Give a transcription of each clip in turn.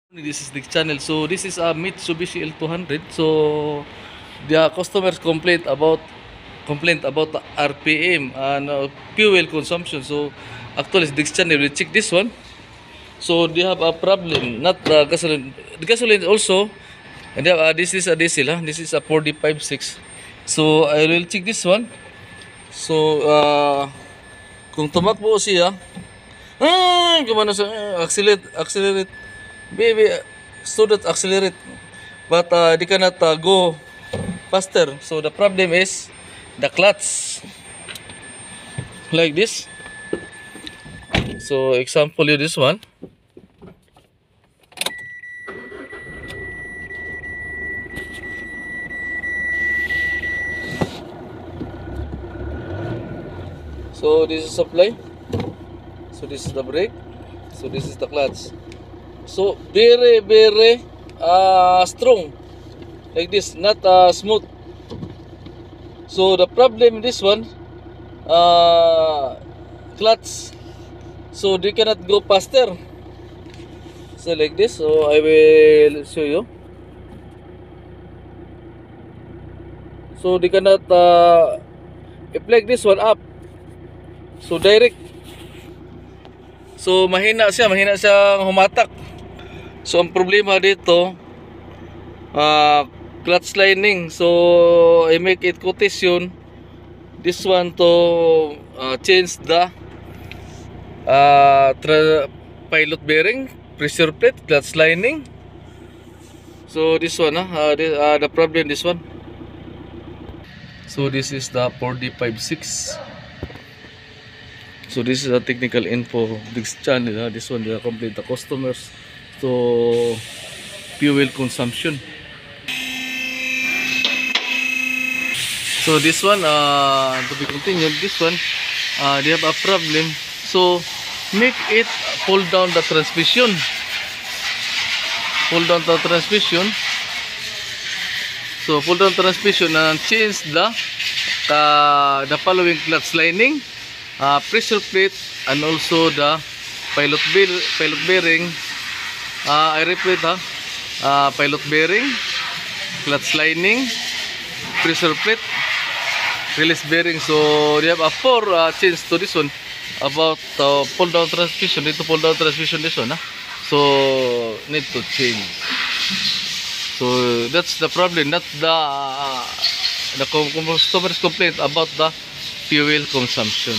This is the channel. So this is a Mitsubishi L200. So the customers complaint about the RPM and fuel consumption. So actually this channel will check this one. So they have a problem, not the gasoline. The gasoline also, and they have, this is a diesel. This is a 4D56. So I will check this one. So kung tumakbo siya, gumano sa accelerate. Baby, student accelerate, but they cannot go faster. So the problem is the clutch, like this. So example, you this one. So this is supply. So this is the brake. So this is the clutch. So very strong, like this, not smooth. So the problem in this one, clutch. So they cannot go faster. So like this. So I will show you. So they cannot i-plug this one up. So direct. So mahina siyang humatak. So ang problema dito, clutch lining. So I make it quotation this one to change the pilot bearing, pressure plate, clutch lining. So this one, the problem this one. So this is the 4D56. So this is a technical info of this channel. This one, they complete the customers to fuel consumption. So this one, to be continued, this one, they have a problem. So make it pull down the transmission. Pull down the transmission. So pull down transmission and change the following clutch lining, pressure plate, and also the pilot bearing. I repeat, pilot bearing, clutch lining, pressure plate, release bearing. So they have a 4 change to this one about pull down transmission. Need to pull down transmission this one. So need to change. So that's the problem, not the customer's complaint about the fuel consumption.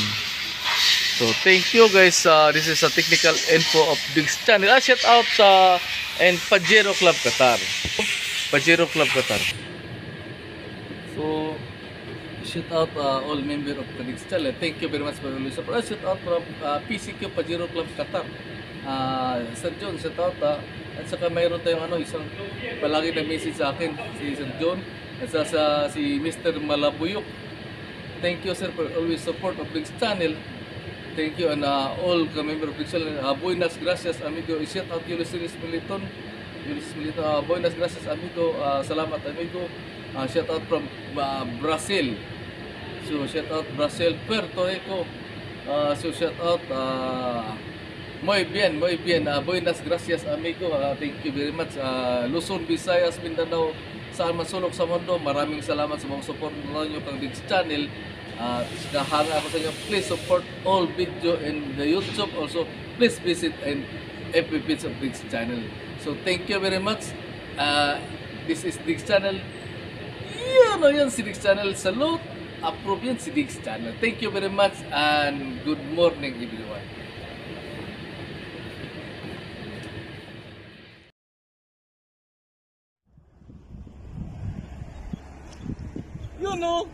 So thank you guys. This is a technical info of this channel. Shout out and Pajero Club Qatar. Pajero Club Qatar. So shout out all member of this channel. Thank you very much for your support. Shout out from PCQ Pajero Club Qatar. Sir John, shout out. At saka mayroon tayong isang palagi na message sa akin, si Sir John at si Mr. Malabuyok. Thank you sir for always support of this channel. Thank you, and all member of the channel. Buenas gracias amigo. Shout out Ulysses Militon. Buenas gracias amigo. Salamat amigo. Shout out from Brazil. So shout out Brazil, Puerto Rico. So shout out muy bien. Buenas gracias amigo. Thank you very much. Luzon, Visayas, Mindanao, saan masulok sa mundo. Maraming salamat sa mga support ninyo kang this channel. Nahanga ako sa inyo. Please support all video in the YouTube. Also, please visit and every page of this channel. So, thank you very much. This is Diggs Channel. Yan si Diggs Channel. Salute. Approve yan si Diggs Channel. Thank you very much and good morning everyone. You know.